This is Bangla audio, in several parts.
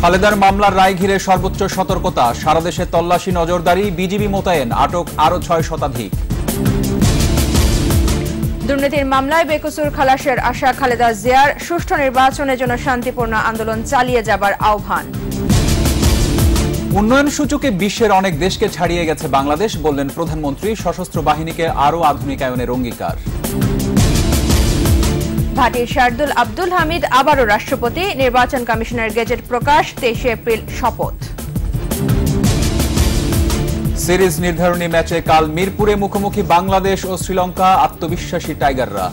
খালেদার মামলার রায় ঘিরে সর্বোচ্চ সতর্কতা, সারা দেশে তল্লাশি নজরদারি, বিজিবি মোতায়েন, আটক আরো 6 শতাধিক। দুর্নীতির মামলায় বেকসুর খালাসের আশা খালেদা জিয়ার, সুষ্ঠু নির্বাচনের জন্য শান্তিপূর্ণ আন্দোলন চালিয়ে যাবার আহ্বান। উন্নয়ন সূচকে বিশ্বের অনেক দেশকে ছাড়িয়ে গেছে বাংলাদেশ, বললেন প্রধানমন্ত্রী। সশস্ত্র বাহিনীকে আরও আধুনিকায়নের অঙ্গীকার। ভাটির শার্দুল আব্দুল হামিদ আবারও রাষ্ট্রপতি, নির্বাচন কমিশনের গেজেট প্রকাশ, 23 এপ্রিল শপথ। সিরিজ নির্ধারণী ম্যাচে কাল মিরপুরে মুখোমুখি বাংলাদেশ ও শ্রীলঙ্কা, আত্মবিশ্বাসী টাইগাররা।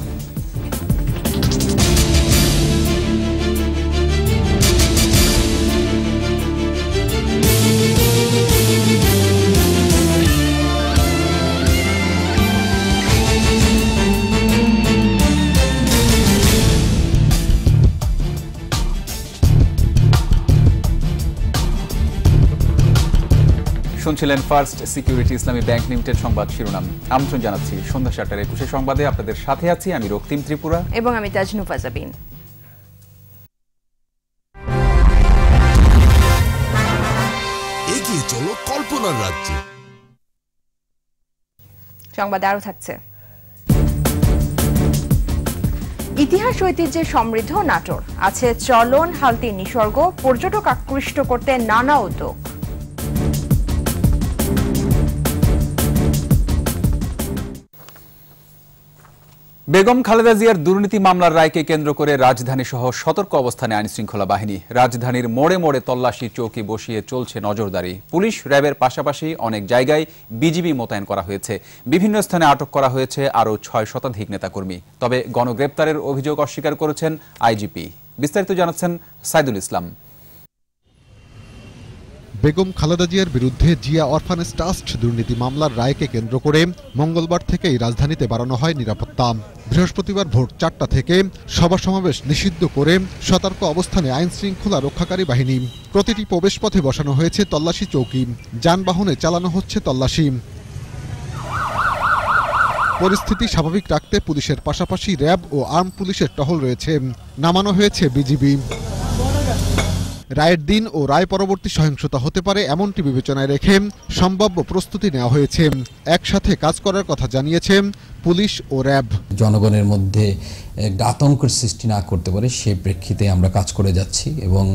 শুনছিলেন ফার্স্ট সিকিউরিটি ইসলামী ব্যাংক লিমিটেড সংবাদ শিরোনাম। আমন্ত্রণ জানাচ্ছি সন্ধ্যা 7টার 21 সংবাদে। আপনাদের সাথে আছি আমি রক্তিম ত্রিপুরা এবং আমি তাজনুফা জাবিন। এগিয়ে চলো কল্পনার রাজ্যে। সংবাদে আরো থাকছে। ইতিহাস ঐতিহ্যে সমৃদ্ধ নাটোর, আছে চলন হালতি নিসর্গ, পর্যটক আকৃষ্ট করতে নানা উদ্যোগ। বেগম খালেদা জিয়ার দুর্নীতি মামলার রায়কে কেন্দ্র করে রাজধানী সহ সতর্ক অবস্থানে আইনশৃঙ্খলা বাহিনী। রাজধানীর মোড়ে মোড়ে তল্লাশি চৌকি বসিয়ে চলছে নজরদারি। পুলিশ, র্যাবের পাশাপাশি অনেক জায়গায় বিজিবি মোতায়েন করা হয়েছে। বিভিন্ন স্থানে আটক করা হয়েছে আরও 6 শতাধিক নেতাকর্মী। তবে গণগ্রেপ্তারের অভিযোগ অস্বীকার করেছেন আইজিপি। বিস্তারিত জানাচ্ছেন সাইদুল ইসলাম। বেগম খালেদা জিয়ার বিরুদ্ধে জিয়া অরফানেজ ট্রাস্ট দুর্নীতি মামলার রায়কে কেন্দ্র করে মঙ্গলবার থেকেই রাজধানীতে বাড়ানো হয় নিরাপত্তা। বৃহস্পতিবার ভোর 4টা থেকে সভা সমাবেশ নিষিদ্ধ করে সতর্ক অবস্থানে আইন শৃঙ্খলা রক্ষাকারী বাহিনী। প্রতিটি প্রবেশপথে বসানো হয়েছে তল্লাশি চৌকি, যানবাহনে চালানো হচ্ছে তল্লাশি। পরিস্থিতি স্বাভাবিক রাখতে পুলিশের পাশাপাশি র্যাব ও আর্ম পুলিশের টহল রয়েছে। নামানো হয়েছে বিজিবি। রায়ের দিন ও রায় পরবর্তী সহিংসতা হতে পারে এমনটি বিবেচনায় রেখে সম্ভাব্য প্রস্তুতি নেওয়া হয়েছে। একসাথে কাজ করার কথা জানিয়েছে পুলিশ ও র্যাব। জনগণের মধ্যে আতঙ্কের সৃষ্টি না করতে পারে সে প্রেক্ষিতে আমরা কাজ করে যাচ্ছি এবং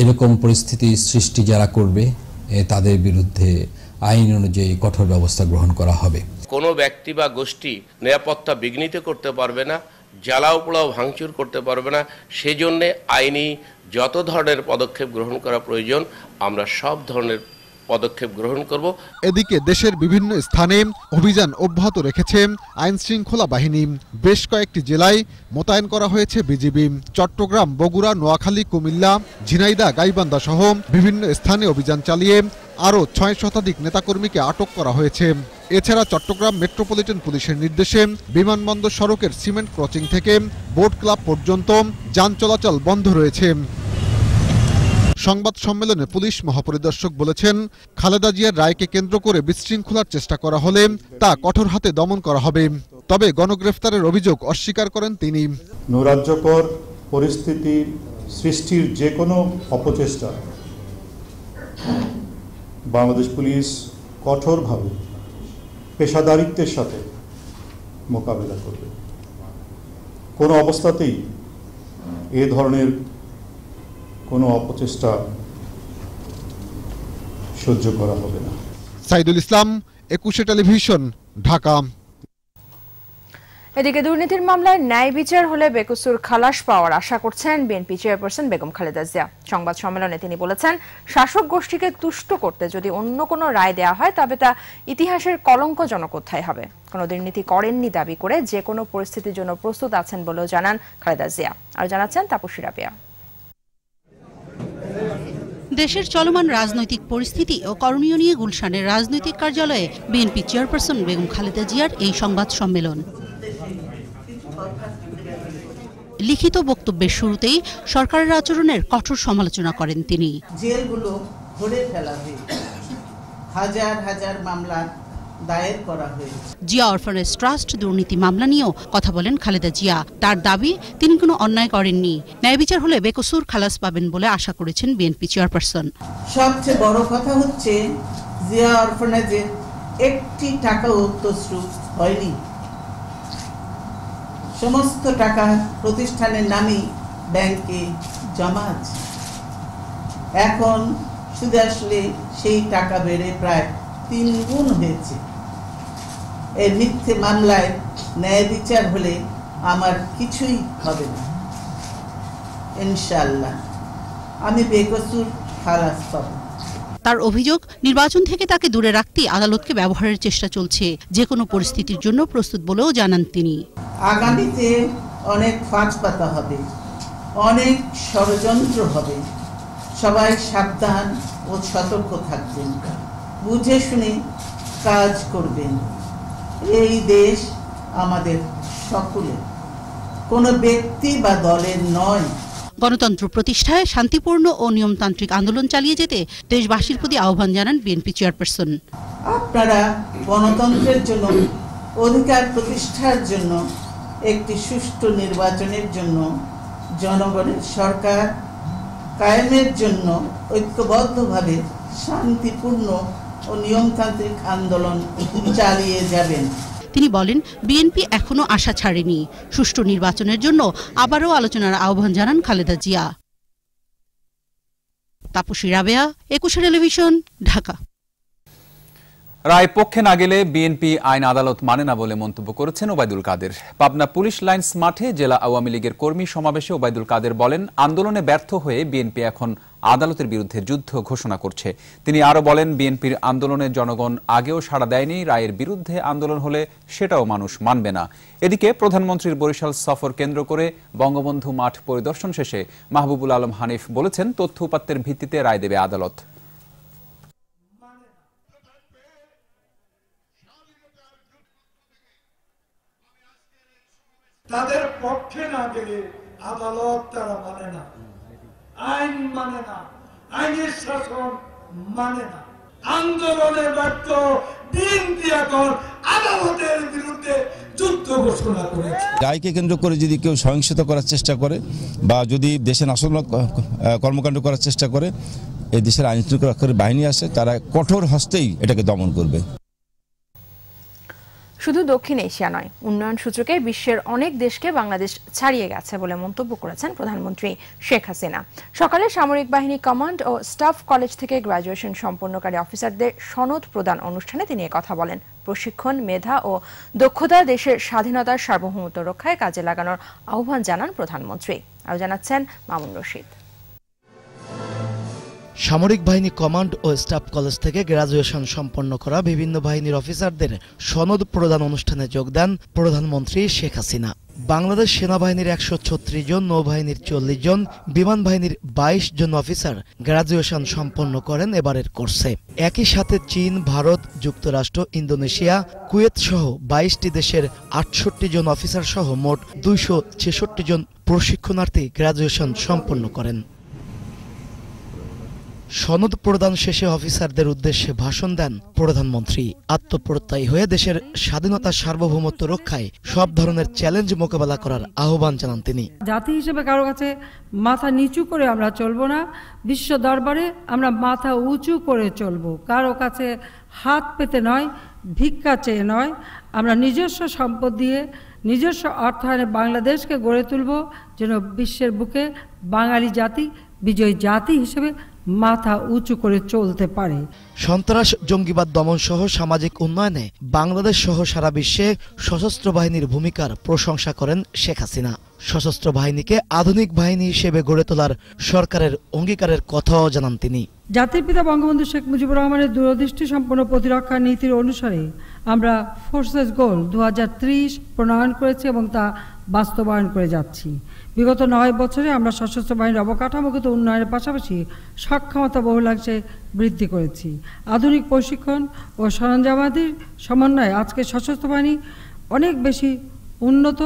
এরকম পরিস্থিতি সৃষ্টি যারা করবে তাদের বিরুদ্ধে আইন অনুযায়ী কঠোর ব্যবস্থা গ্রহণ করা হবে। কোনো ব্যক্তি বা গোষ্ঠী নিরাপত্তা বিঘ্নিত করতে পারবে না, জ্বালাও পোড়াও ভাঙচুর করতে পারবে না। সেজন্য আইনি যত ধরনের পদক্ষেপ গ্রহণ করা প্রয়োজন আমরা সব ধরনের পদক্ষেপ গ্রহণ করব। এদিকে দেশের বিভিন্ন স্থানে অভিযান অব্যাহত রেখেছে আইন শৃঙ্খলা বাহিনী। বেশ কয়েকটি জেলায় মোতায়েন করা হয়েছে বিজিবি। চট্টগ্রাম, বগুড়া, নোয়াখালী, কুমিল্লা, ঝিনাইদহ, গাইবান্ধা সহ বিভিন্ন স্থানে অভিযান চালিয়ে আরও 6 শতাধিক নেতাকর্মীকে আটক করা হয়েছে। এছাড়া চট্টগ্রাম মেট্রোপলিটন পুলিশের নির্দেশে বিমানবন্দর সড়কের সিমেন্ট ক্রসিং থেকে বোট ক্লাব পর্যন্ত যান চলাচল বন্ধ রয়েছে। সংবাদ সম্মেলনে পুলিশ মহাপরিদর্শক বলেছেন, খালেদা জিয়ার রায়কে কেন্দ্র করে বিশৃঙ্খলার চেষ্টা করা হলে তা কঠোর হাতে দমন করা হবে। তবে গণগ্রেফতারের অভিযোগ অস্বীকার করেন তিনি। নৈরাজ্যকর পরিস্থিতি সৃষ্টির যে কোনো অপচেষ্টা বাংলাদেশ পুলিশ কঠোরভাবে পেশাদারিত্বের সাথে মোকাবেলা করবে। কোনো অবস্থাতেই এ ধরনের কোনো অপচেষ্টা সহ্য করা হবে না। সাইদুল ইসলাম, 21 টেলিভিশন, ঢাকা। এদিকে দুর্নীতির মামলায় ন্যায় বিচার হলে বেকসুর খালাস পাওয়ার আশা করছেন বিএনপি চেয়ারপারসন বেগম খালেদা জিয়া। সংবাদ সম্মেলনে তিনি বলেছেন, শাসক গোষ্ঠীকে তুষ্ট করতে যদি অন্য কোনো রায় দেওয়া হয় তবে তা ইতিহাসের কলঙ্কজনক অধ্যায় হবে। কোনো দুর্নীতি করেননি দাবি করে যে কোনো পরিস্থিতির জন্য প্রস্তুত আছেন বলেও জানান খালেদা জিয়া। আর জানাচ্ছেন তাপসী রাবেয়া। দেশের চলমান রাজনৈতিক পরিস্থিতি ও করণীয় নিয়ে গুলশানের রাজনৈতিক কার্যালয়ে বিএনপি চেয়ারপারসন বেগম খালেদা জিয়ার এই সংবাদ সম্মেলন। লিখিত বক্তব্যের শুরুতেই সরকারের আচরণের কঠোর সমালোচনা করেন তিনি। জেলগুলো ভরে ফেলা হয়েছে, হাজার হাজার মামলা দায়ের করা হয়েছে। জিয়া অরফানেজ ট্রাস্ট দুর্নীতি মামলা নিয়েও কথা বলেন খালেদা জিয়া। তার দাবি, তিনি কোনো অন্যায় করেননি। ন্যায় বিচার হলে বেকসুর খালাস পাবেন বলে আশা করেছেন বিএনপি চেয়ারপারসন। সবচেয়ে বড় কথা হচ্ছে জিয়া অরফানেজে একটি টাকাও তছরূপ হয়নি। সমস্ত টাকা প্রতিষ্ঠানের নামে ব্যাংকে জমা আছে। এখন শুধু আসলে সেই টাকা বেড়ে প্রায় 3 গুণ হয়েছে। এই মিথ্যে মামলায় ন্যায় বিচার হলে আমার কিছুই হবে না। ইনশাআল্লাহ আমি বেকসুর খালাস পাব। তার অভিযোগ, নির্বাচন থেকে তাকে দূরে রাখতে আদালতকে ব্যবহারের চেষ্টা চলছে। যে কোনো পরিস্থিতির জন্য প্রস্তুত বলেও জানান তিনি। আগামীতে অনেক ফাঁদ পাতা হবে, অনেক ষড়যন্ত্র হবে। সবাই সাবধান ও সতর্ক থাকবেন, বুঝে শুনে কাজ করবেন। এই দেশ আমাদের সকলের, কোনো ব্যক্তি বা দলের নয়। গণতন্ত্র প্রতিষ্ঠায় শান্তিপূর্ণ ও নিয়মতান্ত্রিক আন্দোলন চালিয়ে যেতে দেশবাসীর প্রতি আহ্বান জানান বিএনপি চেয়ারপারসন। আপনারা গণতন্ত্রের জন্য, অধিকার প্রতিষ্ঠার জন্য, একটি সুষ্ঠু নির্বাচনের জন্য, জনগণের সরকার কায়েমের জন্য ঐক্যবদ্ধভাবে শান্তিপূর্ণ ও নিয়মতান্ত্রিক আন্দোলন চালিয়ে যাবেন। তিনি বলেন, বিএনপি এখনো আশা ছাড়েনি। সুষ্ঠু নির্বাচনের জন্য আবারও আলোচনার আহ্বান জানান খালেদা জিয়া। তাপসী রাবেয়া, একুশে টেলিভিশন, ঢাকা। রায় পক্ষে না গেলে বিএনপি আইন আদালত মানে না বলে মন্তব্য করেছেন ওবায়দুল কাদের। পাবনা পুলিশ লাইন্স মাঠে জেলা আওয়ামী লীগের কর্মী সমাবেশে ওবায়দুল কাদের বলেন, আন্দোলনে ব্যর্থ হয়ে বিএনপি এখন আদালতের বিরুদ্ধে যুদ্ধ ঘোষণা করছে। তিনি আরো বলেন, বিএনপির আন্দোলনে জনগণ আগেও সাড়া দেয়নি, রায়ের বিরুদ্ধে আন্দোলন হলে সেটাও মানুষ মানবে না। এদিকে প্রধানমন্ত্রীর বরিশাল সফর কেন্দ্র করে বঙ্গবন্ধু মাঠ পরিদর্শন শেষে মাহবুবুল আলম হানিফ বলেছেন, তথ্য উপাত্তের ভিত্তিতে রায় দেবে আদালত। তাদের পক্ষে না গেলে আদালত তারা মানে না, আইন মানে না, আইনের শাসন মানে না। আন্দোলনে ব্যর্থ বিএনপি এখন আদালতের বিরুদ্ধে যুদ্ধ ঘোষণা করেছে। রায়কে কেন্দ্র করে যদি কেউ সহিংসতা করার চেষ্টা করে বা যদি দেশে নাশকতামূলক কর্মকাণ্ড করার চেষ্টা করে, এই দেশের আইন শৃঙ্খলা বাহিনী আছে, তারা কঠোর হস্তেই এটাকে দমন করবে। শুধু দক্ষিণ এশিয়া নয়, উন্নয়ন সূচকে বিশ্বের অনেক দেশকে বাংলাদেশ ছাড়িয়ে গেছে বলে মন্তব্য করেছেন প্রধানমন্ত্রী শেখ হাসিনা। সকালে সামরিক বাহিনী কমান্ড ও স্টাফ কলেজ থেকে গ্রাজুয়েশন সম্পন্নকারী অফিসারদের সনদ প্রদান অনুষ্ঠানে তিনি কথা বলেন। প্রশিক্ষণ, মেধা ও দক্ষতা দেশের স্বাধীনতার সার্বভৌমত্ব রক্ষায় কাজে লাগানোর আহ্বান জানান প্রধানমন্ত্রী। আরও জানাচ্ছেন মামুন রশিদ। সামরিক বাহিনী কমান্ড ও স্টাফ কলেজ থেকে গ্রাজুয়েশন সম্পন্ন করা বিভিন্ন বাহিনীর অফিসারদের সনদ প্রদান অনুষ্ঠানে যোগ দেন প্রধানমন্ত্রী শেখ হাসিনা। বাংলাদেশ সেনাবাহিনীর 136 জন, নৌবাহিনীর 40 জন, বিমান বাহিনীর 22 জন অফিসার গ্রাজুয়েশন সম্পন্ন করেন এবারের কোর্সে। একই সাথে চীন, ভারত, যুক্তরাষ্ট্র, ইন্দোনেশিয়া, কুয়েত সহ 22টি দেশের 68 জন অফিসার সহ মোট 266 জন প্রশিক্ষণার্থী গ্রাজুয়েশন সম্পন্ন করেন। সনদ প্রদান শেষে অফিসারদের উদ্দেশ্যে ভাষণ দেন প্রধানমন্ত্রী। আত্মপ্রত্যয়ী হয়ে দেশের স্বাধীনতার সার্বভৌমত্ব রক্ষায় সব ধরনের চ্যালেঞ্জ মোকাবেলা করার আহ্বান জানান তিনি। জাতি হিসেবে কারো কাছে মাথা নিচু করে আমরা চলবো না, বিশ্ব দরবারে আমরা মাথা উঁচু করে চলবো। কারো কাছে হাত পেতে নয়, ভিক্ষা চেয়ে নয়, আমরা নিজস্ব সম্পদ দিয়ে নিজস্ব অর্থায়নে বাংলাদেশকে গড়ে তুলব, যেন বিশ্বের বুকে বাঙালি জাতি বিজয়ী জাতি হিসেবে মাথা উঁচু করে চলতে পারে। সন্ত্রাস, জঙ্গিবাদ দমন সহ সামাজিক উন্নয়নে বাংলাদেশ সহ সারা বিশ্বে সশস্ত্র বাহিনীর ভূমিকার প্রশংসা করেন শেখ হাসিনা। সশস্ত্র বাহিনীকে আধুনিক বাহিনী হিসেবে গড়ে তোলার সরকারের অঙ্গীকারের কথাও জানান তিনি। জাতির পিতা বঙ্গবন্ধু শেখ মুজিবুর রহমানের দূরদৃষ্টি সম্পন্ন প্রতিরক্ষা নীতির অনুসারে আমরা ফোর্সেস গোল 2030 প্রণয়ন করেছি এবং তা বাস্তবায়ন করে যাচ্ছি। বিগত 9 বছরে আমরা সশস্ত্র বাহিনীর অবকাঠামোগত উন্নয়নের পাশাপাশি সক্ষমতা বহুলাংশে বৃদ্ধি করেছি। আধুনিক প্রশিক্ষণ ও সরঞ্জামাদির সমন্বয়ে আজকে সশস্ত্র বাহিনী অনেক বেশি উন্নত,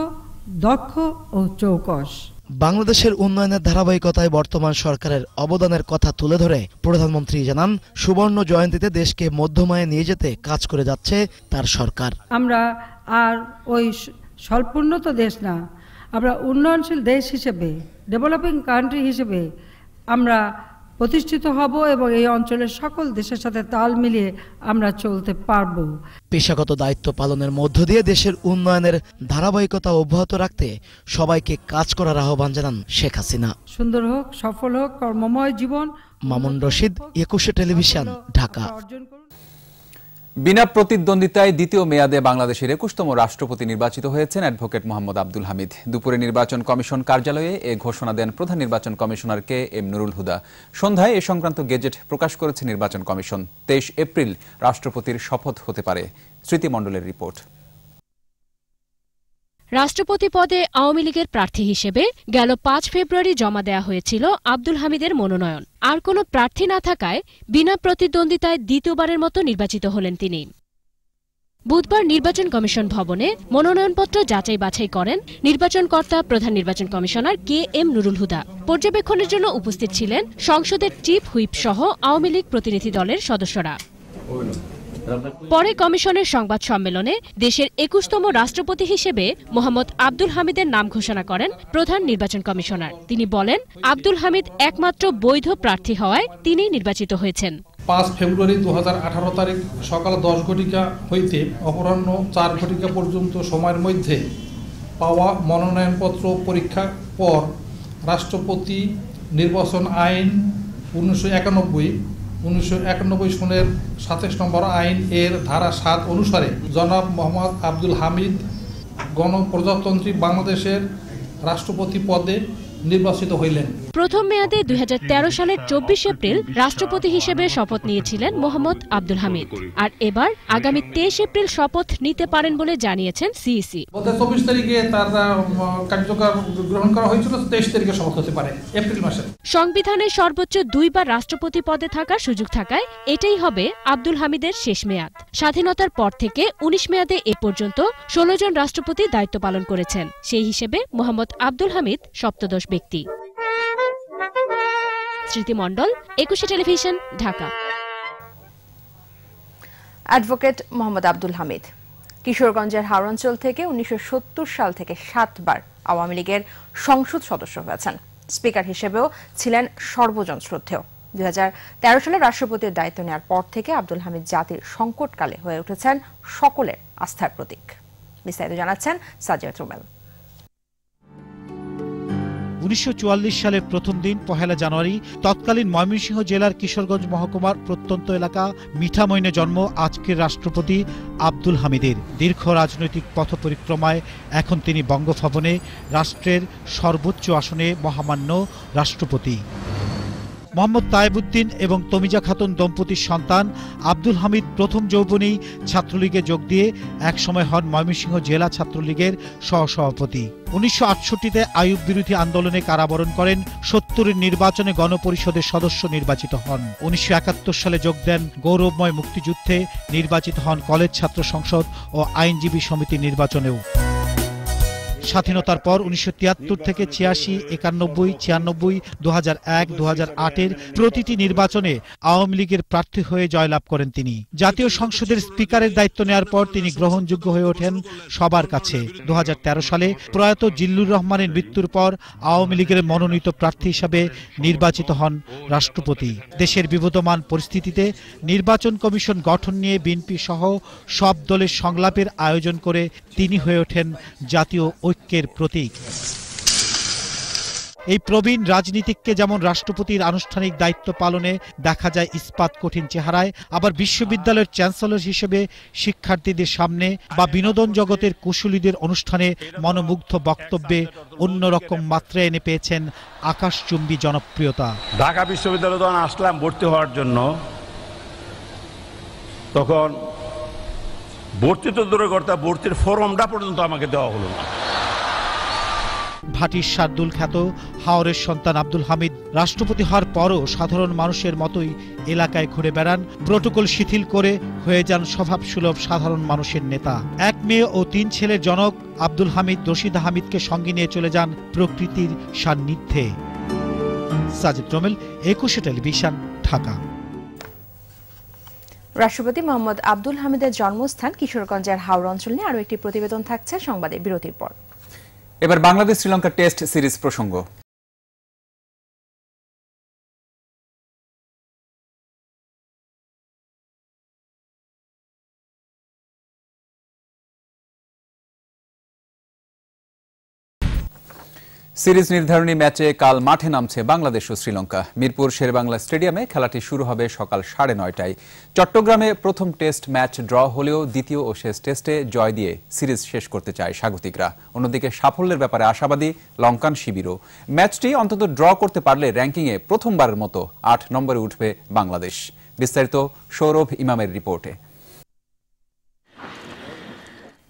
দক্ষ ও চৌকস। বাংলাদেশের উন্নয়নের ধারাবাহিকতায় বর্তমান সরকারের অবদানের কথা তুলে ধরে প্রধানমন্ত্রী জানান, সুবর্ণ জয়ন্তীতে দেশকে মধ্যমায় নিয়ে যেতে কাজ করে যাচ্ছে তার সরকার। আমরা আর ওই স্বল্পোন্নত দেশ না, আমরা উন্নয়নশীল দেশ হিসেবে, ডেভেলপিং কান্ট্রি হিসেবে আমরা প্রতিষ্ঠিত হব এবং এই অঞ্চলের সকল দেশের সাথে তাল মিলিয়ে আমরা চলতে পারব। পেশাগত দায়িত্ব পালনের মধ্য দিয়ে দেশের উন্নয়নের ধারাবাহিকতা অব্যাহত রাখতে সবাইকে কাজ করার আহ্বান জানান শেখ হাসিনা। সুন্দর হোক, সফল হোক, কর্মময় জীবন। মামুন রশিদ, একুশে টেলিভিশন, ঢাকা। বিনা প্রতিদ্বন্দ্বিতায় দ্বিতীয় মেয়াদে বাংলাদেশের ২১তম রাষ্ট্রপতি নির্বাচিত হয়েছেন অ্যাডভোকেট মোহাম্মদ আব্দুল হামিদ। দুপুরে নির্বাচন কমিশন কার্যালয়ে এ ঘোষণা দেন প্রধান নির্বাচন কমিশনার KM নুরুল হুদা। সন্ধ্যায় এ সংক্রান্ত গেজেট প্রকাশ করেছে নির্বাচন কমিশন। ২৩ এপ্রিল রাষ্ট্রপতির শপথ হতে পারে। স্মৃতি মণ্ডলের রিপোর্ট। রাষ্ট্রপতি পদে আওয়ামী লীগের প্রার্থী হিসেবে গেল ৫ ফেব্রুয়ারি জমা দেয়া হয়েছিল আব্দুল হামিদের মনোনয়ন। আর কোনো প্রার্থী না থাকায় বিনা প্রতিদ্বন্দ্বিতায় দ্বিতীয়বারের মতো নির্বাচিত হলেন তিনি। বুধবার নির্বাচন কমিশন ভবনে মনোনয়নপত্র যাচাই বাছাই করেন নির্বাচনকর্তা প্রধান নির্বাচন কমিশনার KM নুরুল হুদা। পর্যবেক্ষণের জন্য উপস্থিত ছিলেন সংসদের চিফ হুইপ সহ আওয়ামী লীগ প্রতিনিধি দলের সদস্যরা। পরে কমিশনের সংবাদ সম্মেলনে দেশের ২১তম রাষ্ট্রপতি হিসেবে মোহাম্মদ আব্দুল হামিদের নাম ঘোষণা করেন প্রধান নির্বাচন কমিশনার। তিনি বলেন, আব্দুল হামিদ একমাত্র বৈধ প্রার্থী হওয়ায় তিনি নির্বাচিত হয়েছেন। ৫ ফেব্রুয়ারি ২০১৮ তারিখ সকাল ১০ ঘটিকা হইতে অপরাহ্ন ৪ ঘটিকা পর্যন্ত সময়ের মধ্যে পাওয়া মনোনয়নপত্র পরীক্ষার পর রাষ্ট্রপতি নির্বাচন আইন ১৯৯১ সনের ২৭ নম্বর আইন এর ধারা ৭ অনুসারে জনাব মোহাম্মদ আব্দুল হামিদ গণপ্রজাতন্ত্রী বাংলাদেশের রাষ্ট্রপতি পদে নির্বাচিত হইলেন। প্রথম মেয়াদে ২০১৩ সালের ২৪ এপ্রিল রাষ্ট্রপতি হিসেবে শপথ নিয়েছিলেন মোহাম্মদ আব্দুল হামিদ। আর এবার আগামী ২৩ এপ্রিল শপথ নিতে পারেন বলে জানিয়েছেন সিইসি। ২৪ তারিখে তার কার্যকর গ্রহণ করা হয়েছিল, ২৩ তারিখে শপথ হতে পারে এপ্রিল মাসে। সংবিধানের সর্বোচ্চ ২ বার রাষ্ট্রপতি পদে থাকার সুযোগ থাকায় এটাই হবে আব্দুল হামিদের শেষ মেয়াদ। স্বাধীনতার পর থেকে ১৯ মেয়াদে এ পর্যন্ত ১৬ জন রাষ্ট্রপতি দায়িত্ব পালন করেছেন। সেই হিসেবে মোহাম্মদ আব্দুল হামিদ সপ্তদশ ব্যক্তি। স্মৃতি মণ্ডল, একুশে টেলিভিশন, ঢাকা। অ্যাডভোকেট মোহাম্মদ আব্দুল হামিদ কিশোরগঞ্জের হাওড়াঞ্চল থেকে ১৯৭০ সাল থেকে ৭ বার আওয়ামী লীগের সংসদ সদস্য হয়েছেন। স্পিকার হিসেবেও ছিলেন সর্বজন শ্রদ্ধেয়। ২০১৩ সালে রাষ্ট্রপতির দায়িত্ব নেওয়ার পর থেকে আব্দুল হামিদ জাতির সংকটকালে হয়ে উঠেছেন সকলের আস্থার প্রতীক। বিস্তারিত জানাচ্ছেন সাজিদ রুমেল। ১৯৪৪ সালের প্রথম দিন ১ জানুয়ারি তৎকালীন ময়মনসিংহ জেলার কিশোরগঞ্জ মহকুমার প্রত্যন্ত এলাকা মিঠামইনে জন্ম আজকের রাষ্ট্রপতি আব্দুল হামিদের। দীর্ঘ রাজনৈতিক পথ পরিক্রমায় এখন তিনি বঙ্গভবনে রাষ্ট্রের সর্বোচ্চ আসনে মহামান্য রাষ্ট্রপতি। মোহাম্মদ তায়েবউদ্দিন এবং তমিজা খাতুন দম্পতির সন্তান আব্দুল হামিদ প্রথম যৌবনেই ছাত্রলীগে যোগ দিয়ে একসময় হন ময়মনসিংহ জেলা ছাত্রলীগের সহসভাপতি। ১৯৬৮-তে আইয়ুব বিরোধী আন্দোলনে কারাবরণ করেন। ৭০-এর নির্বাচনে গণপরিষদের সদস্য নির্বাচিত হন। ১৯৭১ সালে যোগ দেন গৌরবময় মুক্তিযুদ্ধে, নির্বাচিত হন কলেজ ছাত্র সংসদ ও আইনজীবী সমিতির নির্বাচনেও। স্বাধীনতার পর ১৯৭৩ থেকে ৮৬, ৯১, ৯৬, ২০০১, ২০০৮-এর প্রতিটি নির্বাচনে আওয়ামী লীগের প্রার্থী হয়ে জয়লাভ করেন তিনি। জাতীয় সংসদের স্পিকারের দায়িত্ব নেওয়ার পর তিনি গ্রহণযোগ্য হয়ে ওঠেন সবার কাছে। ২০১৩ সালে প্রয়াত জিল্লুর রহমানের মৃত্যুর পর আওয়ামী লীগের মনোনীত প্রার্থী হিসাবে নির্বাচিত হন রাষ্ট্রপতি। দেশের বিবদমান পরিস্থিতিতে নির্বাচন কমিশন গঠন নিয়ে বিএনপি সহ সব দলের সংলাপের আয়োজন করে তিনি হয়ে ওঠেন জাতীয় ঐক্যের প্রতীক। এই প্রবীণ রাজনীতিককে যেমন রাষ্ট্রপতির আনুষ্ঠানিক দায়িত্ব পালনে দেখা যায় ইস্পাত কঠিন চেহারায়, আবার বিশ্ববিদ্যালয়ের চ্যান্সেলর হিসেবে শিক্ষার্থীদের সামনে বা বিনোদন জগতের কুশলীদের অনুষ্ঠানে মনোমুগ্ধ বক্তব্যে অন্যরকম মাত্রা এনে পেয়েছেন আকাশচুম্বী জনপ্রিয়তা। ঢাকা বিশ্ববিদ্যালয়ে যখন আসলাম ভর্তি হওয়ার জন্য, তখন ভর্তি তো দূরের কথা, ভর্তির ফর্মটা পর্যন্ত আমাকে দেওয়া হলো না। ভাটির শার্দুল খ্যাত হাওরের সন্তান আব্দুল হামিদ রাষ্ট্রপতি হওয়ার পরও সাধারণ মানুষের মতোই এলাকায় ঘুরে বেড়ান, প্রটোকল শিথিল করে হয়ে যান স্বভাবসুলভ সাধারণ মানুষের নেতা। ১ মেয়ে ও 3 ছেলের জনক আব্দুল হামিদ রশিদা হামিদকে সঙ্গে নিয়ে চলে যান প্রকৃতির সান্নিধ্যে। Sajid Rommel, 21 television, Dhaka. রাষ্ট্রপতি মোহাম্মদ আব্দুল হামিদের জন্মস্থান কিশোরগঞ্জের হাওড়া অঞ্চল নিয়ে আরও একটি প্রতিবেদন থাকছে সংবাদে বিরতির পর। এবার বাংলাদেশ শ্রীলঙ্কা টেস্ট সিরিজ প্রসঙ্গ। সিরিজ নির্ধারণী ম্যাচে কাল মাঠে নামছে বাংলাদেশ ও শ্রীলঙ্কা। মিরপুর শেরেবাংলা স্টেডিয়ামে খেলাটি শুরু হবে সকাল 9:30টায়। চট্টগ্রামে প্রথম টেস্ট ম্যাচ ড্র হলেও দ্বিতীয় ও শেষ টেস্টে জয় দিয়ে সিরিজ শেষ করতে চায় স্বাগতিকরা। অন্যদিকে সাফল্যের ব্যাপারে আশাবাদী লঙ্কান শিবিরও। ম্যাচটি অন্তত ড্র করতে পারলে র্যাঙ্কিংয়ে প্রথমবারের মতো 8 নম্বরে উঠবে বাংলাদেশ। বিস্তারিত সৌরভ ইমামের রিপোর্টে।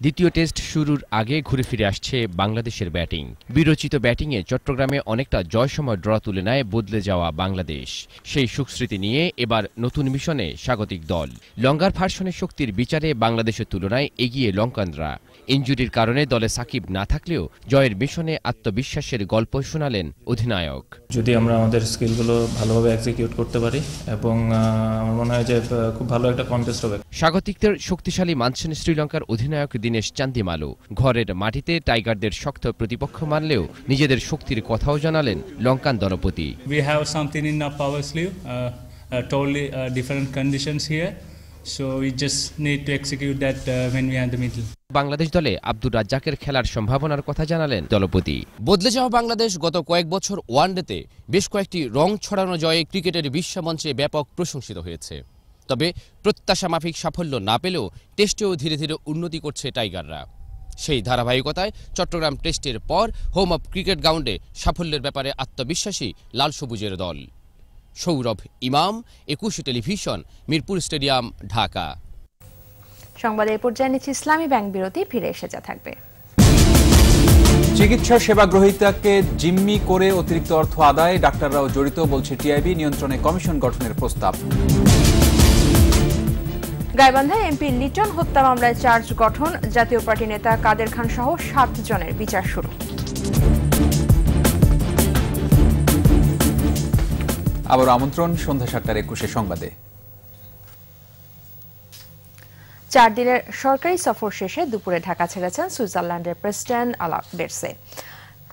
দ্বিতীয় টেস্ট শুরুর আগে ঘুরে ফিরে আসছে বাংলাদেশের ব্যাটিং। বিরচিত ব্যাটিংয়ে চট্টগ্রামে অনেকটা জয়সময় ড্র তুলে নেয় বদলে যাওয়া বাংলাদেশ। সেই সুখস্মৃতি নিয়ে এবার নতুন মিশনে স্বাগতিক দল। লঙ্গার ভার্সনের শক্তির বিচারে বাংলাদেশের তুলনায় এগিয়ে লঙ্কানরা। ইনজুরির কারণে দলে সাকিব না থাকলেও জয়ের মিশনে আত্মবিশ্বাসের গল্প শোনালেন অধিনায়ক। যদি আমরা আমাদের স্কিলগুলো ভালোভাবে এক্সিকিউট করতে পারি এবং আমার মনে হয় যে খুব ভালো একটা কন্টেস্ট হবে। স্বাগতিকদের শক্তিশালী মানছেন শ্রীলঙ্কার অধিনায়ক দীনেশ চান্দিমালু। ঘরের মাটিতে টাইগারদের শক্ত প্রতিপক্ষ মানলেও নিজেদের শক্তির কথাও জানালেন লঙ্কান দলপতি। We have something in our power sleeve, totally different conditions here, so we just need to execute that when we are in the middle. Bangladesh দলে আব্দুর রাজ্জাকের খেলার সম্ভাবনার কথা জানালেন দলপতি। বদলে যাওয়া বাংলাদেশ গত কয়েক বছর ওয়ানডেতে বেশ কয়েকটি রং ছড়ানো জয়ে ক্রিকেটের বিশ্বমঞ্চে ব্যাপক প্রশংসিত হয়েছে। তবে প্রত্যাশা মাফিক সাফল্য না পেলেও টেস্টেও ধীরে ধীরে উন্নতি করছে টাইগাররা। সেই ধারাবাহিকতায় চট্টগ্রাম টেস্টের পর হোম অফ ক্রিকেট গ্রাউন্ডে সাফল্যের ব্যাপারে আত্মবিশ্বাসী লাল সবুজের দল। সৌরভ ইমাম, 21 টেলিভিশন, মিরপুর স্টেডিয়াম, ঢাকা। সংবাদের পর্যায়ে নিচ্ছে ইসলামী ব্যাংক বিরতি, ফিরে এসে যা থাকবে। চিকিৎসা সেবা গ্রহীতাকে জিম্মি করে অতিরিক্ত অর্থ আদায়, ডাক্তাররাও জড়িত বলছে টিআইবি। নিয়ন্ত্রণে কমিশন গঠনের প্রস্তাব। গাইবান্ধায় এমপি লিটন হত্যা মামলায় চার্জ গঠন, জাতীয় পার্টি নেতা কাদের খান সহ 7 জনের বিচার শুরু। আবার আমন্ত্রণ সন্ধ্যা 7:21 সংবাদে। 4 দিনের সরকারি সফর শেষে দুপুরে ঢাকা ছেড়েছেন সুইজারল্যান্ডের প্রেসিডেন্ট আলা বেরসে।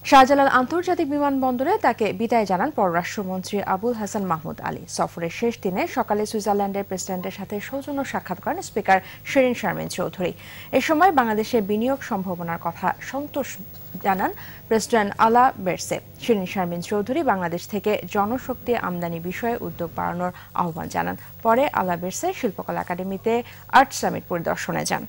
শাহজালাল আন্তর্জাতিক বিমানবন্দরে তাকে বিদায় জানান পররাষ্ট্রমন্ত্রী আবুল হাসান মাহমুদ আলী। সফরের শেষ দিনে সকালে সুইজারল্যান্ডের প্রেসিডেন্টের সাথে সৌজন্য সাক্ষাৎ করেন স্পিকার শিরিন শারমিন চৌধুরী। এ সময় বাংলাদেশে বিনিয়োগ সম্ভাবনার কথা সন্তোষ জানান প্রেসিডেন্ট আলা বেরসে। শিরিন শারমিন চৌধুরী বাংলাদেশ থেকে জনশক্তি আমদানি বিষয়ে উদ্যোগ বাড়ানোর আহ্বান জানান। পরে আলা বেরসে শিল্পকলা একাডেমিতে আর্ট সামিট পরিদর্শনে যান।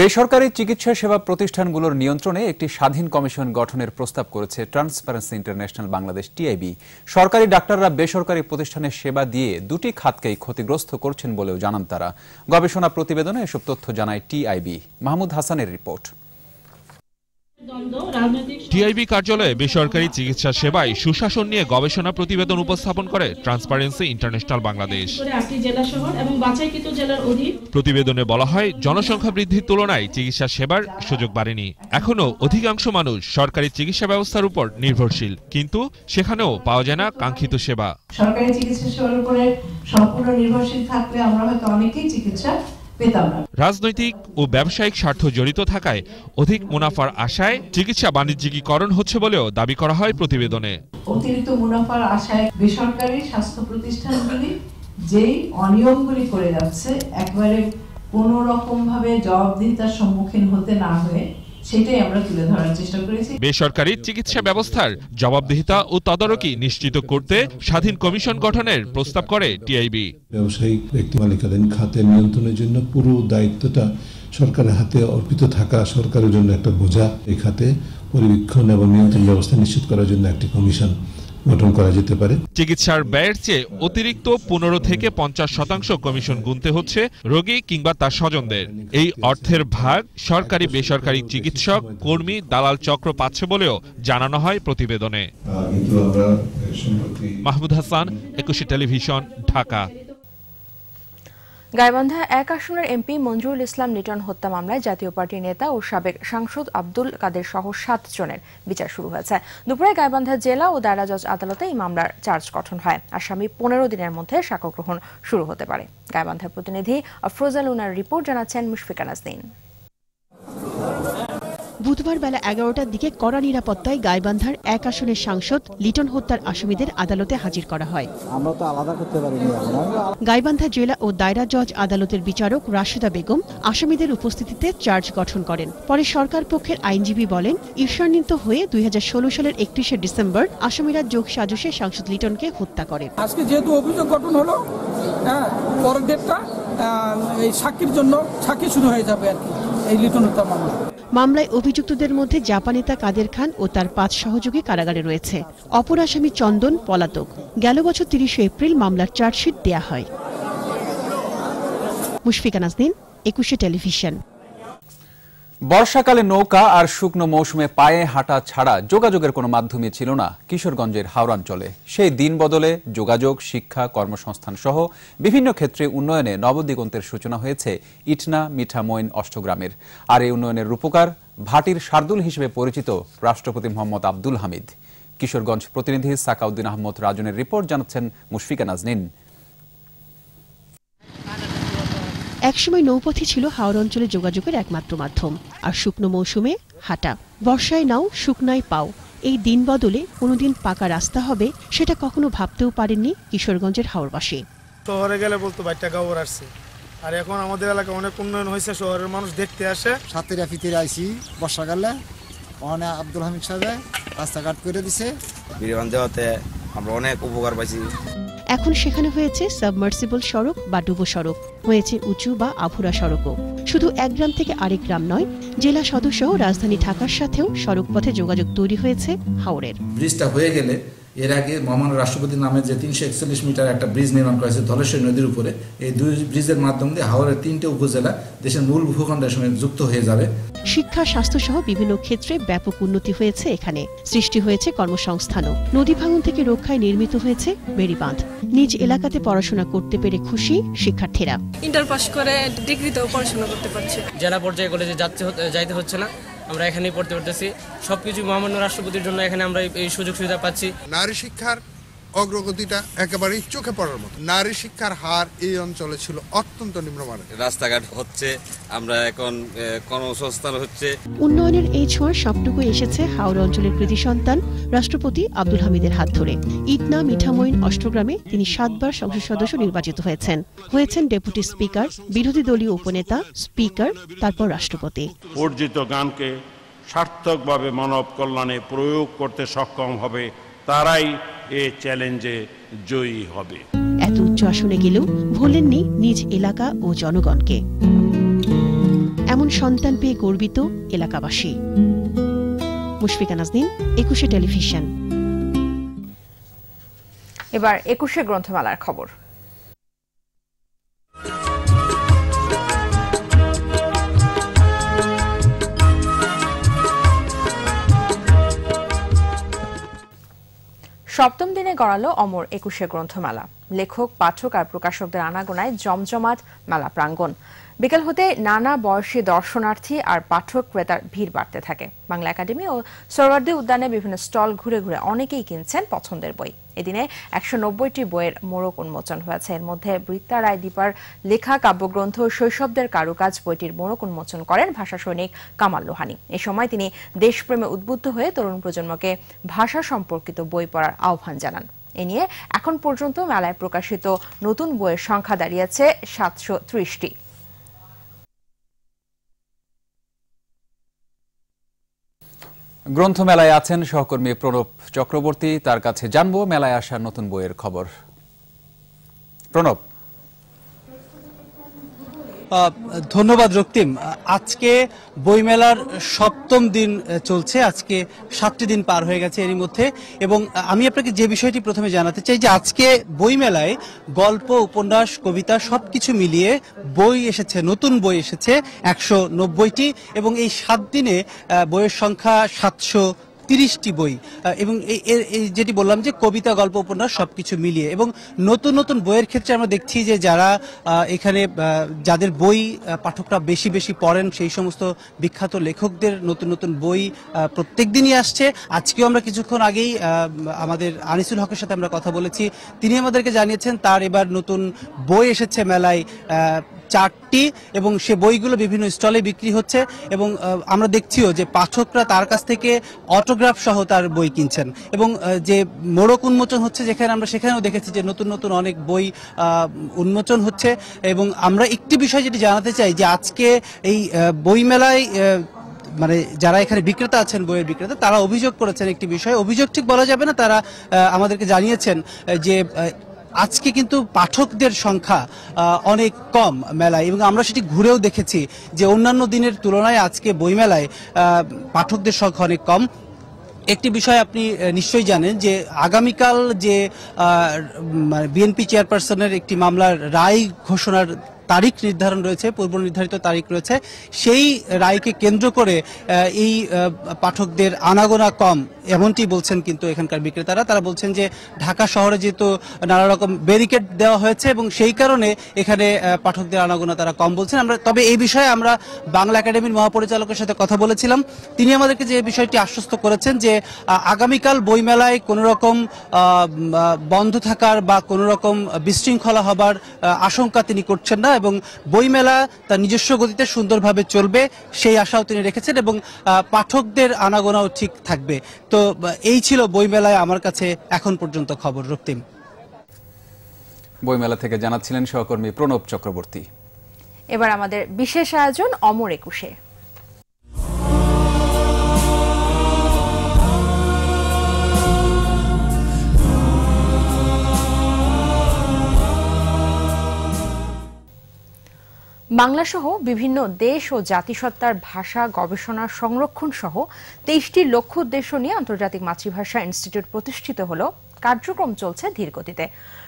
বেসরকারি চিকিৎসা সেবা প্রতিষ্ঠানগুলোর নিয়ন্ত্রণে একটি স্বাধীন কমিশন গঠনের প্রস্তাব করেছে ট্রান্সপারেন্সি ইন্টারন্যাশনাল বাংলাদেশ টিআইবি। সরকারি ডাক্তাররা বেসরকারি প্রতিষ্ঠানের সেবা দিয়ে দুটি খাতকেই ক্ষতিগ্রস্ত করছেন বলেও জানান তারা। গবেষণা প্রতিবেদনে এসব তথ্য জানায় টিআইবি। মাহমুদ হাসানের রিপোর্ট। টিআইবি কার্যালয়ে বেসরকারি চিকিৎসা সেবায় সুশাসন নিয়ে গবেষণা প্রতিবেদন উপস্থাপন করে ট্রান্সপারেন্সি ইন্টারন্যাশনাল বাংলাদেশ। প্রতিবেদনে বলা হয়, জনসংখ্যা বৃদ্ধির তুলনায় চিকিৎসা সেবার সুযোগ বাড়েনি। এখনো অধিকাংশ মানুষ সরকারি চিকিৎসা ব্যবস্থার উপর নির্ভরশীল, কিন্তু সেখানেও পাওয়া যায় না কাঙ্ক্ষিত সেবা। সরকারি চিকিৎসা সেবার উপরে সম্পূর্ণ নির্ভরশীল থাকলে আমরা হয়তো অনেকেই চিকিৎসা পেতাম না। রাজনৈতিক ও ব্যবসায়িক স্বার্থ জড়িত থাকায় অধিক মুনাফার আশায় চিকিৎসা বাণিজ্যিকীকরণ হচ্ছে বলেও দাবি করা হয় প্রতিবেদনে। অতিরিক্ত মুনাফার আশায় বেসরকারি স্বাস্থ্য প্রতিষ্ঠানগুলি যেই অনিয়মগুলি করে যাচ্ছে, একবারে কোনো রকম ভাবে জবাবদিহিতার সম্মুখীন হতে না হয়ে সেটাই আমরা তুলে ধরার চেষ্টা করেছি। বেসরকারি চিকিৎসা ব্যবস্থার জবাবদিহিতা ও তদারকি নিশ্চিত করতে স্বাধীন কমিশন গঠনের প্রস্তাব করে টিআইবি। ব্যবসায়িক ব্যক্তি মালিকানাধীন খাতের নিয়ন্ত্রণের জন্য পুরো দায়িত্বটা সরকারের হাতে অর্পিত থাকা সরকারের জন্য একটা বোঝা। এই খাতে পরিবীক্ষণ এবং নিয়ন্ত্রণ ব্যবস্থা নিশ্চিত করার জন্য একটি কমিশন গঠন করা যেতে পারে। চিকিৎসার ব্যয়ের চেয়ে অতিরিক্ত 15 থেকে 50% কমিশন গুনতে হচ্ছে রোগী কিংবা তার স্বজনদের। এই অর্থের ভাগ সরকারি বেসরকারি চিকিৎসক কর্মী দালাল চক্র পাচ্ছে বলেও জানানো হয় প্রতিবেদনে। মাহমুদ হাসান, 21 টেলিভিশন, ঢাকা। গাইবান্ধা 1 আসনের এমপি মঞ্জুরুল ইসলাম লিটন হত্যা মামলায় জাতীয় পার্টির নেতা ও সাবেক সাংসদ আব্দুল কাদের সহ 7 জনের বিচার শুরু হয়েছে। দুপুরে গাইবান্ধা জেলা ও দায়রা জজ আদালতে এই মামলার চার্জ গঠন হয়। আসামি 15 দিনের মধ্যে সাক্ষ্য গ্রহণ শুরু হতে পারে। গাইবান্ধার প্রতিনিধি আফরোজাল উনার রিপোর্ট জানাচ্ছেন মুশফিকা নাজনীন। বুধবার বেলা 11টার দিকে কড়া নিরাপত্তায় গাইবান্ধার 1 আসনের সাংসদ লিটন হত্যার আসামিদের আদালতে হাজির করা হয়। গাইবান্ধা জেলা ও দায়রা জজ আদালতের বিচারক রাশেদা বেগম আসামিদের উপস্থিতিতে চার্জ গঠন করেন। পরে সরকার পক্ষের আইনজীবী বলেন, ঈর্ষান্বিত হয়ে 2016 সালের 31শে ডিসেম্বর আসামিরা যোগ সাজসে সাংসদ লিটনকে হত্যা করে। আজকে যেহেতু অভিযোগ গঠন হলো, পরের ডেটটা এই সাক্ষীর জন্য সাক্ষী শুরু হয়ে যাবে আর কি এই লিটন হত্যা মামলা। মামলায় অভিযুক্তদের মধ্যে জাপানিতা কাদের খান ও তার 5 সহযোগী কারাগারে রয়েছে। অপর আসামি চন্দন পলাতক। গেল বছর 30 এপ্রিল মামলার চার্জশিট দেয়া হয়। মুশফিকা নাজনীন, 21 টেলিভিশন। বর্ষাকালে নৌকা আর শুকনো মৌসুমে পায়ে হাঁটা ছাড়া যোগাযোগের কোনো মাধ্যমই ছিল না কিশোরগঞ্জের হাওড়াঞ্চলে। সেই দিন বদলে যোগাযোগ, শিক্ষা, কর্মসংস্থান সহ বিভিন্ন ক্ষেত্রে উন্নয়নে নবদিগন্তের সূচনা হয়েছে ইটনা মিঠামইন অষ্টগ্রামের। আর এই উন্নয়নের রূপকার ভাটির শার্দুল হিসেবে পরিচিত রাষ্ট্রপতি মোহাম্মদ আব্দুল হামিদ। কিশোরগঞ্জ প্রতিনিধি সাকাউদ্দিন আহমদ রাজনের রিপোর্ট জানাচ্ছেন মুশফিকা নাজনীন। একসময় নৌপথই ছিল হাওড় অঞ্চলে যোগাযোগের একমাত্র মাধ্যম, আর শুকনো মৌসুমে হাঁটা। বর্ষায় নাও, শুকনায় পাও। এই দিন বদলে কোনোদিন পাকা রাস্তা হবে সেটা কখনো ভাবতেও পারেননি কিশোরগঞ্জের হাওড়বাসী। শহরে গেলে বলতো বাইটা গাওয়ার আসছে, আর এখন আমাদের এলাকায় অনেক উন্নয়ন হয়েছে, শহরের মানুষ দেখতে আসে। সাতেরা ফিতে আইসি বর্ষাকালে, ওখানে আব্দুল হামিদ সাহেব রাস্তাঘাট করে দিছে, বিরিবান দেওয়াতে আমরা অনেক উপকার পাইছি। এখন সেখানে হয়েছে সাবমার্সিবল সড়ক বা ডুবো সড়ক, হয়েছে উঁচু বা আভুরা সড়কও। শুধু এক গ্রাম থেকে আরেক গ্রাম নয়, জেলা সদর সহ রাজধানী ঢাকার সাথেও সড়ক পথে যোগাযোগ তৈরি হয়েছে হাওড়ের। ব্রিজটা হয়ে গেলে এর আগে মহামান্য রাষ্ট্রপতির নামে যে 341 মিটার একটা ব্রিজ নির্মাণ করা হয়েছে ধলেশ্বরী নদীর উপরে, এই 2 ব্রিজের মাধ্যমে দিয়ে হাওড়ের 3টে উপজেলা দেশের মূল ভূখণ্ডের সঙ্গে যুক্ত হয়ে যাবে। শিক্ষা, স্বাস্থ্য সহ বিভিন্ন ক্ষেত্রে ব্যাপক উন্নতি হয়েছে এখানে। সৃষ্টি হয়েছে কর্মসংস্থানও। নদী ভাঙন থেকে রক্ষায় নির্মিত হয়েছে বেড়িবাঁধ। নিজ এলাকাতে পড়াশোনা করতে পেরে খুশি শিক্ষার্থীরা। ইন্টার পাস করে ডিগ্রিতেও পড়াশোনা করতে পারছে। জেলা পর্যায়ে কলেজে যাইতে হচ্ছে না, আমরা এখানেই পড়তে পারতেছি। সবকিছু মহামান্য রাষ্ট্রপতির জন্য এখানে আমরা এই সুযোগ সুবিধা পাচ্ছি। নারী শিক্ষার অগ্রগতিটা একেবারেই চোখে পড়ার মতো। নারী শিক্ষার হার এই অঞ্চলে ছিল অত্যন্ত নিম্নমানের। রাস্তাঘাট হচ্ছে, আমরা এখন কর্মসংস্থান হচ্ছে। উন্নয়নের এই ছোঁয়ার সবটুকু এসেছে হাওড়া অঞ্চলের কৃতি সন্তান রাষ্ট্রপতি আব্দুল হামিদের হাত ধরে। ইটনা মিঠামইন অষ্টগ্রামে তিনি 7 বার সংসদ সদস্য নির্বাচিত হয়েছেন ডেপুটি স্পিকার, বিরোধী দলীয় উপনেতা, স্পিকার, তারপর রাষ্ট্রপতি। অর্জিত জ্ঞানকে সার্থকভাবে মানব কল্যাণে প্রয়োগ করতে সক্ষম হবে, তারাই এই চ্যালেঞ্জে জয়ী হবে। এত উচ্চ আসনে গেলেও ভোলেননি নিজ এলাকা ও জনগণকে। এমন সন্তান পেয়ে গর্বিত এলাকাবাসী। মুশফিকা নাজনীন, 21 টেলিভিশন। এবার 21 গ্রন্থমেলার খবর। সপ্তম দিনে গড়ালো অমর 21 গ্রন্থমেলা। লেখক, পাঠক আর প্রকাশকদের আনাগোনায় জমজমাট মেলা প্রাঙ্গণ। বিকেল হতে নানা বয়সী দর্শনার্থী আর পাঠক ক্রেতার ভিড় বাড়তে থাকে। বাংলা একাডেমি ও সোহরাওয়ার্দী উদ্যানে বিভিন্ন স্টল ঘুরে ঘুরে অনেকেই কিনছেন পছন্দের বই। এদিনে 190টি বইয়ের মোড়ক উন্মোচন হয়েছে। এর মধ্যে বৃত্তা রায় দীপার লেখা কাব্যগ্রন্থ শৈশবদের কারুকাজ বইটির মোড়ক উন্মোচন করেন ভাষা সৈনিক কামাল লোহানী। এ সময় তিনি দেশপ্রেমে উদ্বুদ্ধ হয়ে তরুণ প্রজন্মকে ভাষা সম্পর্কিত বই পড়ার আহ্বান জানান। এ নিয়ে এখন পর্যন্ত মেলায় প্রকাশিত নতুন বইয়ের সংখ্যা দাঁড়িয়েছে 730টি। গ্রন্থমেলায় আছেন সহকর্মী প্রণব চক্রবর্তী, তার কাছে জানবো মেলায় আসা নতুন বইয়ের খবর। প্রণব। ধন্যবাদ রক্তিম। আজকে বইমেলার ৭ম দিন চলছে, আজকে ৭টি দিন পার হয়ে গেছে এরই মধ্যে, এবং আমি আপনাকে যে বিষয়টি প্রথমে জানাতে চাই যে আজকে বইমেলায় গল্প, উপন্যাস, কবিতা সবকিছু মিলিয়ে বই এসেছে, নতুন বই এসেছে ১৯০টি, এবং এই ৭ দিনে বইয়ের সংখ্যা ৭৩০টি বই, এবং এই যেটি বললাম যে কবিতা, গল্প, উপন্যাস সবকিছু মিলিয়ে। এবং নতুন নতুন বইয়ের ক্ষেত্রে আমরা দেখছি যে যারা এখানে যাদের বই পাঠকরা বেশি বেশি পড়েন সেই সমস্ত বিখ্যাত লেখকদের নতুন নতুন বই প্রত্যেক দিনই আসছে। আজকেও আমরা কিছুক্ষণ আগেই আমাদের আনিসুল হকের সাথে আমরা কথা বলেছি, তিনি আমাদেরকে জানিয়েছেন তার এবার নতুন বই এসেছে মেলায় 4টি, এবং সে বইগুলো বিভিন্ন স্টলে বিক্রি হচ্ছে, এবং আমরা দেখছিও যে পাঠকরা তার কাছ থেকে অটোগ্রাফ সহ তার বই কিনছেন, এবং যে মোড়ক উন্মোচন হচ্ছে যেখানে আমরা সেখানেও দেখেছি যে নতুন নতুন অনেক বই উন্মোচন হচ্ছে। এবং আমরা একটি বিষয় যেটি জানাতে চাই যে আজকে এই বইমেলায় মানে যারা এখানে বিক্রেতা আছেন, বইয়ের বিক্রেতা, তারা অভিযোগ করেছেন একটি বিষয়, অভিযোগ ঠিক বলা যাবে না, তারা আমাদেরকে জানিয়েছেন যে আজকে কিন্তু পাঠকদের সংখ্যা অনেক কম মেলায়, এবং আমরা সেটি ঘুরেও দেখেছি যে অন্যান্য দিনের তুলনায় আজকে বইমেলায় পাঠকদের সংখ্যা অনেক কম। একটি বিষয় আপনি নিশ্চয়ই জানেন যে আগামীকাল যে বিএনপি চেয়ারপারসনের একটি মামলার রায় ঘোষণার তারিখ নির্ধারণ রয়েছে, পূর্ব নির্ধারিত তারিখ রয়েছে, সেই রায়কে কেন্দ্র করে এই পাঠকদের আনাগোনা কম এমনটি বলছেন কিন্তু এখানকার বিক্রেতারা। তারা বলছেন যে ঢাকা শহরে যেহেতু নানা রকম ব্যারিকেড দেওয়া হয়েছে এবং সেই কারণে এখানে পাঠকদের আনাগোনা তারা কম বলছেন। তবে এই বিষয়ে আমরা বাংলা একাডেমির মহাপরিচালকের সাথে কথা বলেছিলাম, তিনি আমাদেরকে যে বিষয়টি আশ্বস্ত করেছেন যে আগামীকাল বইমেলায় কোনো রকম বন্ধ থাকার বা কোনো রকম বিশৃঙ্খলা হবার আশঙ্কা তিনি করছেন না, এবং বইমেলা তার নিজস্ব গতিতে সুন্দরভাবে চলবে সেই আশাও তিনি রেখেছেন, এবং পাঠকদের আনাগোনাও ঠিক থাকবে। তো এই ছিল বইমেলায় আমার কাছে এখন পর্যন্ত খবর। রক্তিম, বইমেলা থেকে জানাচ্ছিলেন সহকর্মী প্রণব চক্রবর্তী। এবার আমাদের বিশেষ আয়োজন অমর একুশে। বাংলাসহ বিভিন্ন দেশ ও জাতিসত্তার ভাষা গবেষণা সংরক্ষণ সহ 23টি লক্ষ্য উদ্দেশ্য নিয়ে আন্তর্জাতিক মাতৃভাষা ইনস্টিটিউট প্রতিষ্ঠিত হলো। কার্যক্রম চলছে ধীর গতিতে,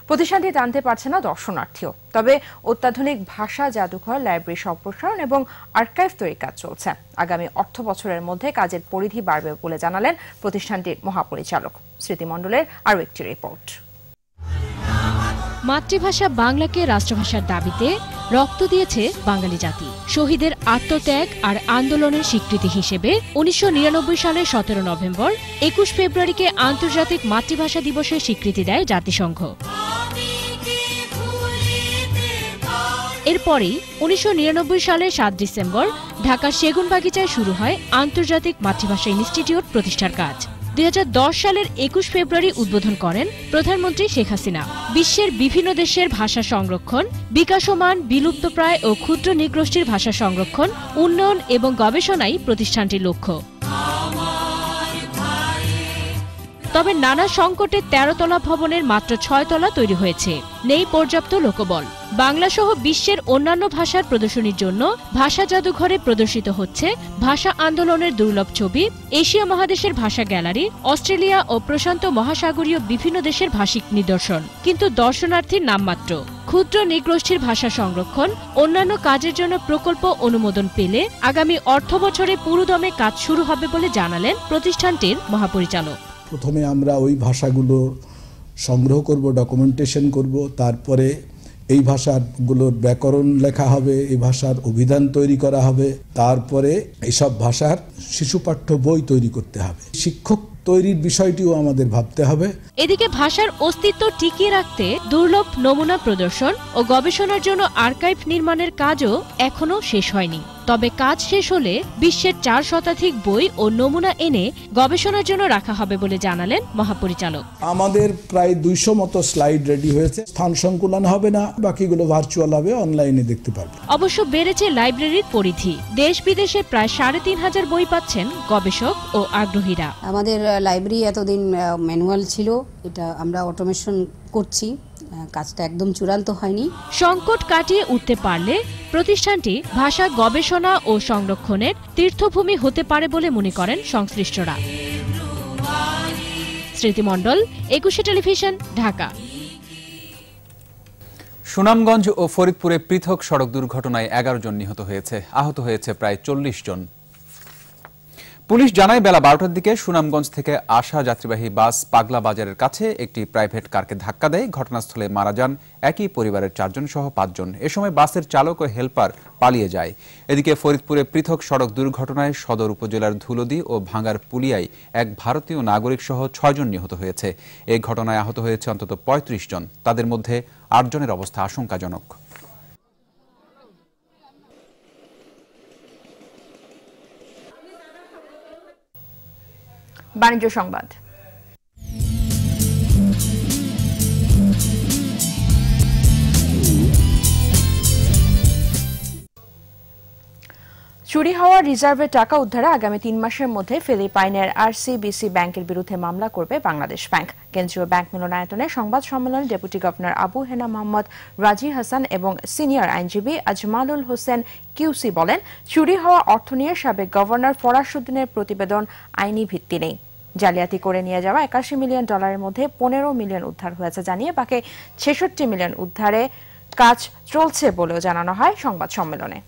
প্রতিষ্ঠানটি টানতে পারছে না দর্শনার্থীও। তবে অত্যাধুনিক ভাষা জাদুঘর, লাইব্রেরি সম্প্রসারণ এবং আর্কাইভ তৈরির কাজ চলছে। আগামী অর্থ বছরের মধ্যে কাজের পরিধি বাড়বে বলে জানালেন প্রতিষ্ঠানটির মহাপরিচালক। স্মৃতিমণ্ডলের আরও একটি রিপোর্ট। মাতৃভাষা বাংলাকে রাষ্ট্রভাষার দাবিতে রক্ত দিয়েছে বাঙালি জাতি। শহীদের আত্মত্যাগ আর আন্দোলনের স্বীকৃতি হিসেবে 1999 সালের 17 নভেম্বর 21 ফেব্রুয়ারিকে আন্তর্জাতিক মাতৃভাষা দিবসের স্বীকৃতি দেয় জাতিসংঘ। এরপরই 1999 সালের 7 ডিসেম্বর ঢাকার সেগুনবাগিচায় শুরু হয় আন্তর্জাতিক মাতৃভাষা ইনস্টিটিউট প্রতিষ্ঠার কাজ। 2010 সালের 21 ফেব্রুয়ারি উদ্বোধন করেন প্রধানমন্ত্রী শেখ হাসিনা। বিশ্বের বিভিন্ন দেশের ভাষা সংরক্ষণ, বিকাশমান, বিলুপ্তপ্রায় ও ক্ষুদ্র নৃগোষ্ঠীর ভাষা সংরক্ষণ, উন্নয়ন এবং গবেষণাই প্রতিষ্ঠানটির লক্ষ্য। তবে নানা সংকটে 13 তলা ভবনের মাত্র 6 তলা তৈরি হয়েছে, নেই পর্যাপ্ত লোকবল। বাংলাসহ বিশ্বের অন্যান্য ভাষার প্রদর্শনীর জন্য ভাষা জাদুঘরে প্রদর্শিত হচ্ছে ভাষা আন্দোলনের দুর্লভ ছবি, এশিয়া মহাদেশের ভাষা গ্যালারি, অস্ট্রেলিয়া ও প্রশান্ত মহাসাগরীয় বিভিন্ন দেশের ভাষিক নিদর্শন, কিন্তু দর্শনার্থীর নামমাত্র। ক্ষুদ্র নৃগোষ্ঠীর ভাষা সংরক্ষণ, অন্যান্য কাজের জন্য প্রকল্প অনুমোদন পেলে আগামী অর্থ বছরে পুরোদমে কাজ শুরু হবে বলে জানালেন প্রতিষ্ঠানটির মহাপরিচালক। প্রথমে আমরা ওই ভাষাগুলো সংগ্রহ করব, ডকুমেন্টেশন করব, তারপরে এই ভাষাগুলোর ব্যাকরণ লেখা হবে, এই ভাষার অভিধান তৈরি করা হবে, তারপরে এইসব ভাষার শিশু পাঠ্য বই তৈরি করতে হবে। শিক্ষক তৈরির বিষয়টিও আমাদের ভাবতে হবে। এদিকে ভাষার অস্তিত্ব টিকিয়ে রাখতে দুর্লভ নমুনা প্রদর্শন ও গবেষণার জন্য আর্কাইভ নির্মাণের কাজও এখনো শেষ হয়নি। তবে কাজ শেষ হলে বিশ্বের 4 শতাধিক বই ও নমুনা এনে গবেষণার জন্য রাখা হবে বলে জানালেন মহাপরিচালক। আমাদের প্রায় 200 মতো স্লাইড রেডি হয়েছে। স্থান সংকুলন হবে না, বাকিগুলো ভার্চুয়াল হবে, অনলাইনে দেখতে পারবে। অবশ্য বেড়েছে লাইব্রেরির পরিধি। দেশ বিদেশে প্রায় 3500 বই পাচ্ছেন গবেষক ও আগ্রহীরা। আমাদের লাইব্রেরি এতদিন ম্যানুয়াল ছিল, এটা আমরা অটোমেশন করছি কাজটা একদম চূড়ান্ত হয়নি। সংকট কাটিয়ে উঠতে পারলে প্রতিষ্ঠানটি ভাষা গবেষণা ও সংরক্ষণের তীর্থভূমি হতে পারে বলে মনে করেন সংশ্লিষ্টরা। স্মৃতিমণ্ডল, 21 টেলিভিশন, ঢাকা। সুনামগঞ্জ ও ফরিদপুরে পৃথক সড়ক দুর্ঘটনায় 11 জন নিহত হয়েছে, আহত হয়েছে প্রায় 40 জন। পুলিশ জানায় বেলা 12টার দিকে সুনামগঞ্জ থেকে আসা যাত্রীবাহী বাস পাগলা বাজারের কাছে একটি প্রাইভেট কারকে ধাক্কা দেয়। ঘটনাস্থলে মারা যান একই পরিবারের 4 জন সহ 5 জন। এ সময় বাসের চালক ও হেলপার পালিয়ে যায়। এদিকে ফরিদপুরে পৃথক সড়ক দুর্ঘটনায় সদর উপজেলার ধুলদি ও ভাঙ্গার পুলিয়ায় এক ভারতীয় নাগরিক সহ 6 জন নিহত হয়েছে। এই ঘটনায় আহত হয়েছে অন্তত 35 জন। তাদের মধ্যে 8 জনের অবস্থা আশঙ্কাজনক। বাণিজ্য সংবাদ। চুরি হওয়া রিজার্ভের টাকা উদ্ধারে আগামী 3 মাসের মধ্যে ফিলিপাইনের আরসিবিসি ব্যাংকের বিরুদ্ধে মামলা করবে বাংলাদেশ ব্যাংক। কেন্দ্রীয় ব্যাংক মিলনায়তনে সংবাদ সম্মেলনে ডেপুটি গভর্নর আবু হেনা মোহাম্মদ রাজি হাসান এবং সিনিয়র আইনজীবী আজমালুল হোসেন কিউসি বলেন, চুরি হওয়া অর্থ নিয়ে সাবেক গভর্নর ফরাসউদ্দিনের প্রতিবেদন আইনি ভিত্তি নেই। জালিয়াতি করে নিয়ে যাওয়া 81 মিলিয়ন ডলারের মধ্যে 15 মিলিয়ন উদ্ধার হয়েছে জানিয়ে বাকি 66 মিলিয়ন উদ্ধারে কাজ চলছে বলেও জানানো হয় সংবাদ সম্মেলনে।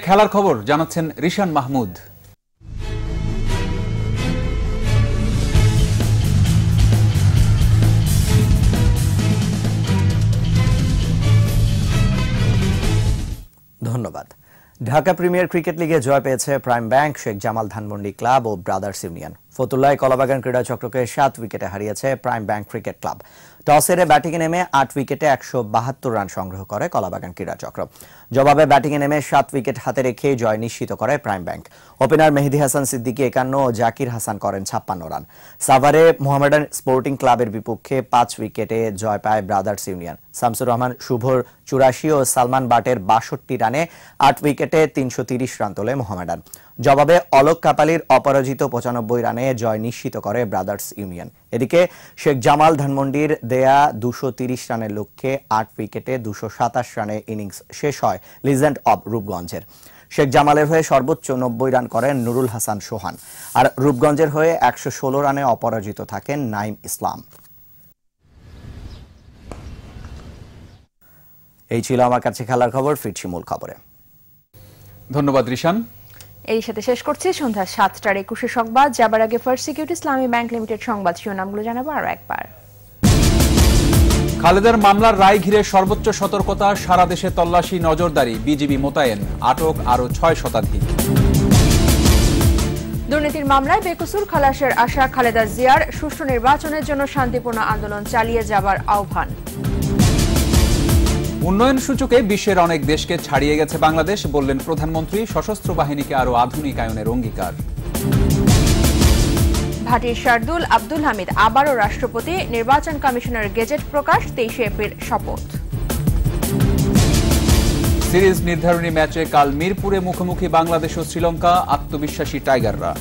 খেলার খবর জানাচ্ছেন রিশান মাহমুদ। ধন্যবাদ। ঢাকা প্রিমিয়ার ক্রিকেট লিগে জয় পেয়েছে prime bank, Sheikh Jamal Dhanmondi club ও ব্রাদার্স ইউনিয়ন। ফতুল্লায় কলাবাগান ক্রীড়া চক্রকে 7 উইকেটে হারিয়েছে prime bank cricket club. Toss হেরে ব্যাটিংয়ে নেমে 8 উইকেটে 172 রান সংগ্রহ করে কলাবাগান ক্রীড়া চক্র। জবাবে ব্যাটিংয়ে নেমে 7 উইকেট হাতে রেখে জয় নিশ্চিত করে প্রাইম ব্যাংক। ওপেনার মেহেদী হাসান সিদ্দিকী 51 ও জাকির হাসান করেন 56 রান। সাভারে মোহামেডান স্পোর্টিং ক্লাবের বিপক্ষে 5 উইকেটে জয় পায় ব্রাদার্স ইউনিয়ন। শামসুর রহমান শুভর 84 ও সালমান বাটের 62 রানে 8 উইকেটে 330 রান তোলে মোহামেডান। জবাবে অলোক কাপালির অপরাজিত 95 রানে জয় নিশ্চিত করে ব্রাদার্স ইউনিয়ন। এদিকে শেখ জামাল ধানমন্ডির দেয়া 230 রানের লক্ষ্যে 8 উইকেটে 227 রানে ইনিংস শেষ হয় লিজেন্ড অব রূপগঞ্জের। শেখ জামালের হয়ে সর্বোচ্চ 90 রান করেন নুরুল হাসান সোহান, আর রূপগঞ্জের হয়ে 116 রানে অপরাজিত থাকেন নাইম ইসলাম। এই ছিল আমার কাছে খেলার খবর। ফিরছি মূল খবরে। ধন্যবাদ রিশান। এর সাথে শেষ করছি সন্ধ্যা 7টার 21 সংবাদ। যাবার আগে ফার্স্ট সিকিউরিটি ইসলামী ব্যাংক লিমিটেড সংবাদ শিরোনামগুলো জানাবো আরো একবার। খালেদার মামলার রায় ঘিরে সর্বোচ্চ সতর্কতা, সারা দেশে তল্লাশি, নজরদারি, বিজিবি মোতায়েন, আটক আরো 6 শতাধিক। দুর্নীতির মামলায় বেকসুর খালাসের আশা খালেদা জিয়ার, সুষ্ঠু নির্বাচনের জন্য শান্তিপূর্ণ আন্দোলন চালিয়ে যাবার আহ্বান। উন্নয়ন সূচকে বিশ্বের অনেক দেশকে ছাড়িয়ে গেছে বাংলাদেশ, বললেন প্রধানমন্ত্রী। সশস্ত্র বাহিনীকে আরো আধুনিকায়নের অঙ্গীকার। ভাটির শার্দুল আব্দুল হামিদ আবারও রাষ্ট্রপতি, নির্বাচন কমিশনের গেজেট প্রকাশ, 23 এপ্রিল শপথ। সিরিজ নির্ধারণী ম্যাচে কাল মিরপুরে মুখোমুখি বাংলাদেশ ও শ্রীলঙ্কা, আত্মবিশ্বাসী টাইগাররা।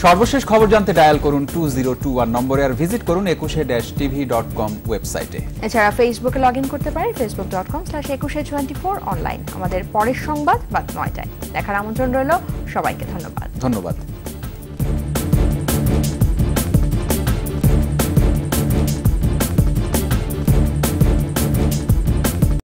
সর্বশেষ খবর জানতে ডায়াল করুন 2021 নম্বরে, আর ভিজিট করুন 21-tv.com ওয়েবসাইটে। এছাড়া ফেসবুকে লগ ইন করতে পারেন facebook.com/2124 অনলাইন। আমাদের পরের সংবাদ রাত 9টায় দেখার আমন্ত্রণ রইল। সবাইকে ধন্যবাদ।